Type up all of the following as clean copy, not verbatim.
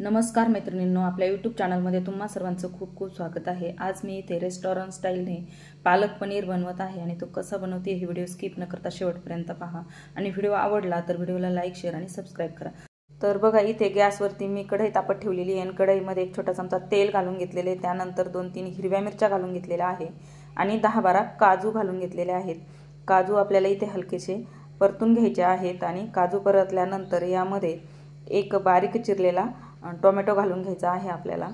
नमस्कार मैत्रिणींनो, आपल्या यूट्यूब चॅनलमध्ये तुम्हा सर्वांचं खूप खूप स्वागत आहे। आज मी इथे रेस्टॉरंट स्टाईलने पालक पनीर बनवत आहे आणि तो कसा बनवते हे व्हिडिओ स्किप न करता शेवटपर्यंत पहा आणि व्हिडिओ आवडला तर व्हिडिओला लाईक शेअर आणि सबस्क्राइब करा। तर बघा, इथे गॅसवरती मी कढई तापत ठेवलेली आहे आणि कढईमध्ये एक छोटा चमचा तेल घालून घेतलेले, त्यानंतर 2-3 हिरव्या मिरच्या घालून घेतलेल्या आहे आणि 10-12 काजू घालून घेतलेले आहेत। काजू आपल्याला इथे हलकेसे परतून घ्यायचे आहेत आणि काजू परतल्यानंतर यामध्ये एक बारीक चिरलेला टोमॅटो घालून घ्यायचा आहे। आपल्याला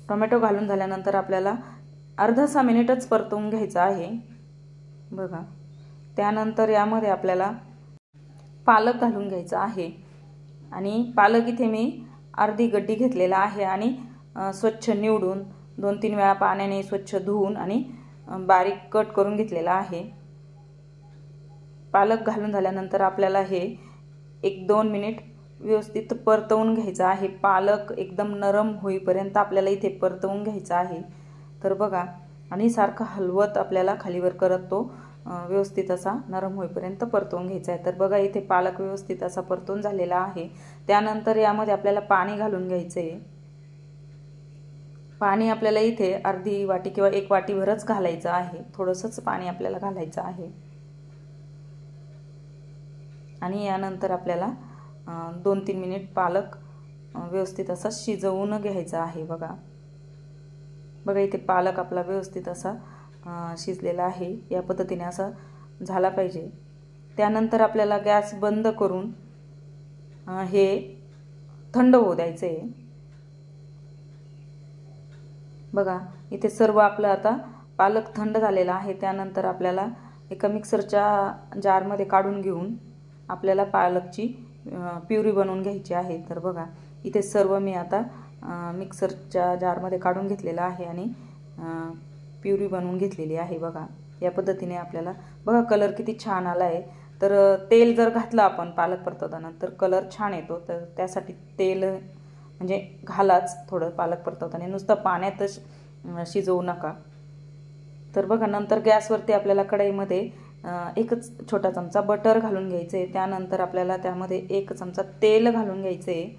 टोमॅटो घालून झाल्यानंतर आपल्याला अर्धा मिनिटच परतवून घ्यायचं आहे बघा। त्यानंतर यामध्ये आपल्याला पालक घालून घ्यायचा आहे आणि पालक इथे मी अर्धी गड्डी घेतलेला आहे आणि स्वच्छ निवडून 2-3 वेळा पाण्याने स्वच्छ धुवून आणि बारीक कट करून घेतलेला आहे। पालक घालून झाल्यानंतर आपल्याला हे 1-2 मिनिट व्यवस्थित परतवून घ्यायचा आहे। पालक एकदम नरम होईपर्यंत आपल्याला इथे परतवून घ्यायचा आहे। तर बघा, आणि सारखं हलवत आपल्याला खालीवर करत तो व्यवस्थित असा नरम होईपर्यंत परतवून घ्यायचा आहे। तर बघा, इथे पालक व्यवस्थित असा परतवून झालेला आहे। त्यानंतर यामध्ये आपल्याला पाणी घालून घ्यायचं आहे। पाणी आपल्याला इथे अर्धी वाटी किंवा 1 वाटीभरच घालायचं आहे, थोडंसंच पाणी आपल्याला घालायचं आहे। आणि यानंतर आपल्याला 2-3 मिनिट पालक व्यवस्थित असा शिजवून घ्यायचा आहे बघा। बघा, इथे पालक आपला व्यवस्थित असा शिजलेला आहे, या पद्धतीने असा झाला पाहिजे। त्यानंतर आपल्याला गॅस बंद करून हे थंड होऊ द्यायचे आहे बघा। इथे सर्व आपलं आता पालक थंड झालेला आहे। त्यानंतर आपल्याला एका मिक्सरच्या जारमध्ये काढून घेऊन आपल्याला पालकची प्युरी बनवून घ्यायची आहे। तर बघा, इथे सर्व मी आता मिक्सरच्या जारमध्ये काढून घेतलेला आहे आणि प्युरी बनवून घेतलेली आहे बघा। या पद्धतीने आपल्याला बघा कलर किती छान आला आहे। तर तेल जर घातलं आपण पालक परतवताना तर कलर छान येतो, तर त्यासाठी तेल म्हणजे घालाच थोडं पालक परतवताना, नुसतं पाण्यातच शिजवू नका। तर बघा, नंतर गॅसवरती आपल्याला कढईमध्ये एकच छोटा चमचा बटर घालून घ्यायचं आहे। त्यानंतर आपल्याला त्यामध्ये 1 चमचा तेल घालून घ्यायचं आहे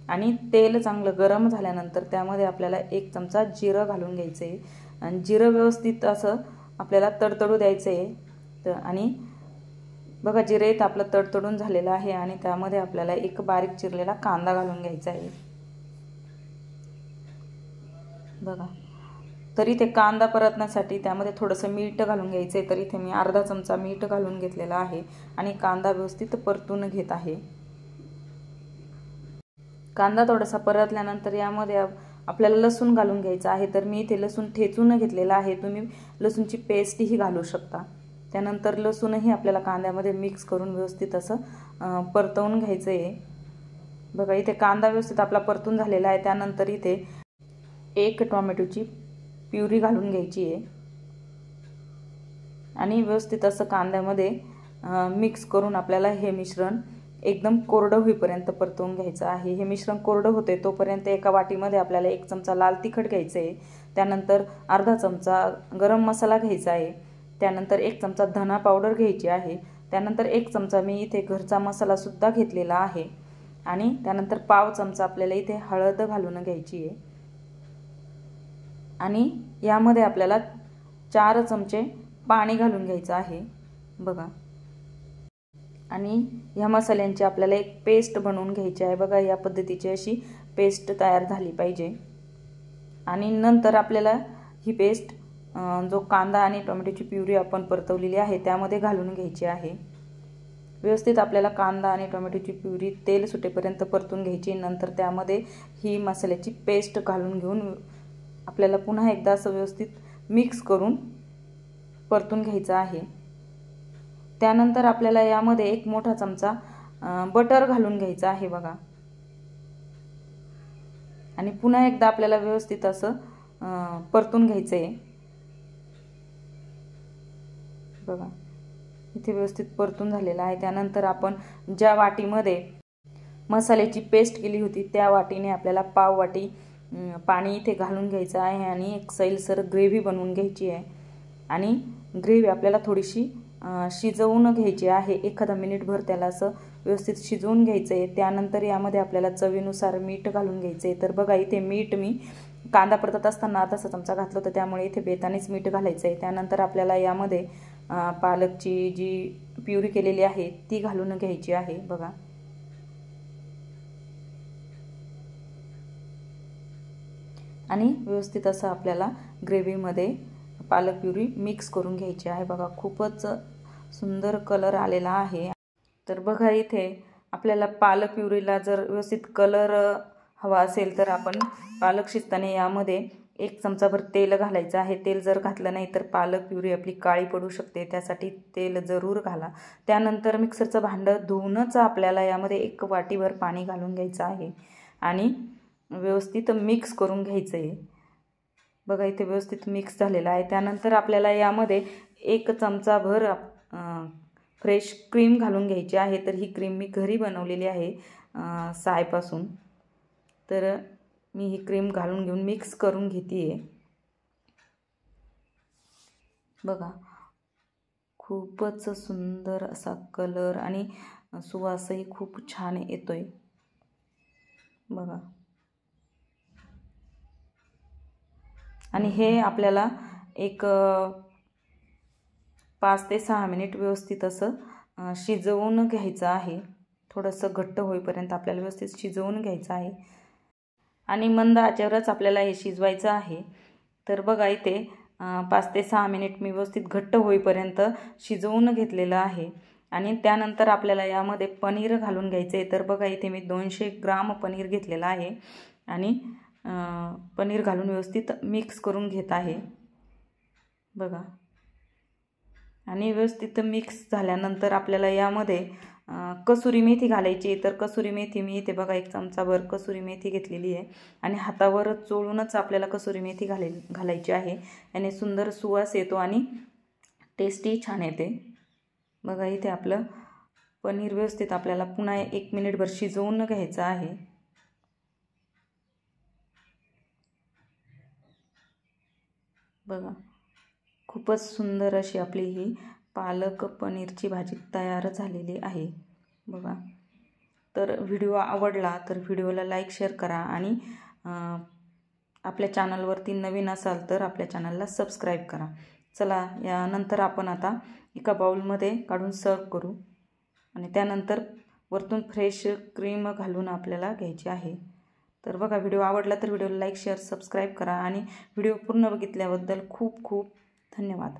आणि तेल चांगलं गरम झाल्यानंतर त्यामध्ये आपल्याला 1 चमचा जिरं घालून घ्यायचं आहे आणि जिरं व्यवस्थित असं आपल्याला तडतडू द्यायचं आहे। तर आणि बघा, जिरे आपलं तडतडून झालेलं आहे आणि त्यामध्ये आपल्याला एक बारीक चिरलेला कांदा घालून घ्यायचा आहे बघा। तरी ते कांदा परतण्यासाठी त्यामध्ये थोडंसं मीठ घालून घ्यायचं आहे। तर इथे मी अर्धा चमचा मीठ घालून घेतलेला आहे आणि कांदा व्यवस्थित परतून घेत आहे। कांदा थोडासा परतल्यानंतर यामध्ये आपल्याला लसूण घालून घ्यायचं आहे। तर मी इथे लसूण ठेचून घेतलेला आहे, तुम्ही लसूणची पेस्टही घालू शकता। त्यानंतर लसूणही आपल्याला कांद्यामध्ये मिक्स करून व्यवस्थित असं परतवून घ्यायचं आहे बघा। इथे कांदा व्यवस्थित आपला परतून झालेला आहे। त्यानंतर इथे 1 टोमॅटोची प्युरी घालून घ्यायची आहे आणि व्यवस्थित असं कांद्यामध्ये मिक्स करून आपल्याला हे मिश्रण एकदम कोरडं होईपर्यंत परतवून घ्यायचं आहे। हे मिश्रण कोरडं होते तोपर्यंत एका वाटीमध्ये आपल्याला 1 चमचा लाल तिखट घ्यायचं आहे। त्यानंतर अर्धा चमचा गरम मसाला घ्यायचा आहे। त्यानंतर 1 चमचा धना पावडर घ्यायची आहे। त्यानंतर 1 चमचा मी इथे घरचा मसाला सुद्धा घेतलेला आहे आणि त्यानंतर पाव चमचा आपल्याला इथे हळद घालून घ्यायची आहे आणि यामध्ये आपल्याला 4 चमचे पाणी घालून घ्यायचं आहे बघा। आणि ह्या मसाल्यांची आपल्याला एक पेस्ट बनवून घ्यायची आहे बघा। या पद्धतीची अशी पेस्ट तयार झाली पाहिजे आणि नंतर आपल्याला ही पेस्ट जो कांदा आणि टोमॅटोची प्युरी आपण परतवलेली आहे त्यामध्ये घालून घ्यायची आहे। व्यवस्थित आपल्याला कांदा आणि टोमॅटोची प्युरी तेल सुटेपर्यंत परतून घ्यायची। नंतर त्यामध्ये ही मसाल्याची पेस्ट घालून घेऊन आपल्याला पुन्हा एकदा असं व्यवस्थित मिक्स करून परतून घ्यायचं आहे। त्यानंतर आपल्याला यामध्ये 1 मोठा चमचा बटर घालून घ्यायचा आहे बघा आणि पुन्हा एकदा आपल्याला व्यवस्थित असं परतून घ्यायचं आहे बघा। इथे व्यवस्थित परतून झालेला आहे। त्यानंतर आपण ज्या वाटीमध्ये मसाल्याची पेस्ट केली होती त्या वाटीने आपल्याला पाव वाटी पाणी इथे घालून घ्यायचं आहे आणि एक सैलसर ग्रेव्ही बनवून घ्यायची आहे आणि ग्रेव्ही आपल्याला थोडीशी शिजवून घ्यायची आहे। एखादा मिनिटभर त्याला असं व्यवस्थित शिजवून घ्यायचं आहे। त्यानंतर यामध्ये आपल्याला चवीनुसार मीठ घालून घ्यायचं आहे। तर बघा इथे मीठ मी कांदा परतत असताना तसा चमचा घातलं होतं, त्यामुळे इथे बेतानेच मीठ घालायचं आहे। त्यानंतर आपल्याला यामध्ये पालकची जी प्युरी केलेली आहे ती घालून घ्यायची आहे। बघा आणि व्यवस्थित असं आपल्याला ग्रेव्हीमध्ये पालक प्युरी मिक्स करून घ्यायची आहे। बघा खूपच सुंदर कलर आलेला आहे। तर बघा इथे आपल्याला पालक प्युरीला जर व्यवस्थित कलर हवा असेल तर आपण पालक शिजताना यामध्ये 1 चमचाभर तेल घालायचं आहे। तेल जर घातलं नाही तर पालक प्युरी आपली काळी पडू शकते, त्यासाठी तेल जरूर घाला। त्यानंतर मिक्सरचं भांडं धुवूनच आपल्याला यामध्ये 1 वाटीभर पाणी घालून घ्यायचं आहे आणि व्यवस्थित मिक्स करून घ्यायचं आहे। बघा इथे व्यवस्थित मिक्स झालेला आहे। त्यानंतर आपल्याला यामध्ये 1 चमचाभर फ्रेश क्रीम घालून घ्यायची आहे। तर ही क्रीम मी घरी बनवलेली आहे सायपासून। तर मी ही क्रीम घालून घेऊन मिक्स करून घेते। बघा खूपच सुंदर असा कलर आणि सुवासही खूप छान येतोय। बघा आणि हे आपल्याला एक 5 ते 6 मिनिट व्यवस्थित असं शिजवून घ्यायचं आहे। थोडंसं घट्ट होईपर्यंत आपल्याला व्यवस्थित शिजवून घ्यायचं आहे आणि मंद आचेवरच आपल्याला हे शिजवायचं आहे। तर बघा इथे 5 ते 6 मिनिट मी व्यवस्थित घट्ट होईपर्यंत शिजवून घेतलेलं आहे आणि त्यानंतर आपल्याला यामध्ये पनीर घालून घ्यायचं आहे। तर बघा इथे मी 200 ग्राम पनीर घेतलेलं आहे आणि पनीर घालून व्यवस्थित मिक्स करून घेत आहे। बघा आणि व्यवस्थित मिक्स झाल्यानंतर आपल्याला यामध्ये कसुरी मेथी घालायची। तर कसुरी मेथी मी इथे बघा 1 चमचाभर कसुरी मेथी घेतलेली आहे आणि हातावर चोळूनच आपल्याला कसुरी मेथी घालायची आहे। याने सुंदर सुवास येतो आणि टेस्टी छान येते। बघा इथे आपलं पनीर व्यवस्थित आपल्याला पुन्हा 1 मिनिटभर शिजवून घ्यायचं आहे। बघा खूपच सुंदर अशी आपली ही पालक पनीरची भाजी तयार झालेली आहे। बघा तर व्हिडिओ आवडला तर व्हिडिओला लाईक शेअर करा आणि आपल्या चॅनलवरती नवीन असाल तर आपल्या चॅनलला सबस्क्राईब करा। चला यानंतर आपण आता एका बाउलमध्ये काढून सर्व करू आणि त्यानंतर वरतून फ्रेश क्रीम घालून आपल्याला घ्यायची आहे। तर बघा व्हिडिओ आवडला तर व्हिडिओला लाईक शेअर सबस्क्राईब करा आणि व्हिडिओ पूर्ण बघितल्याबद्दल खूप खूप धन्यवाद।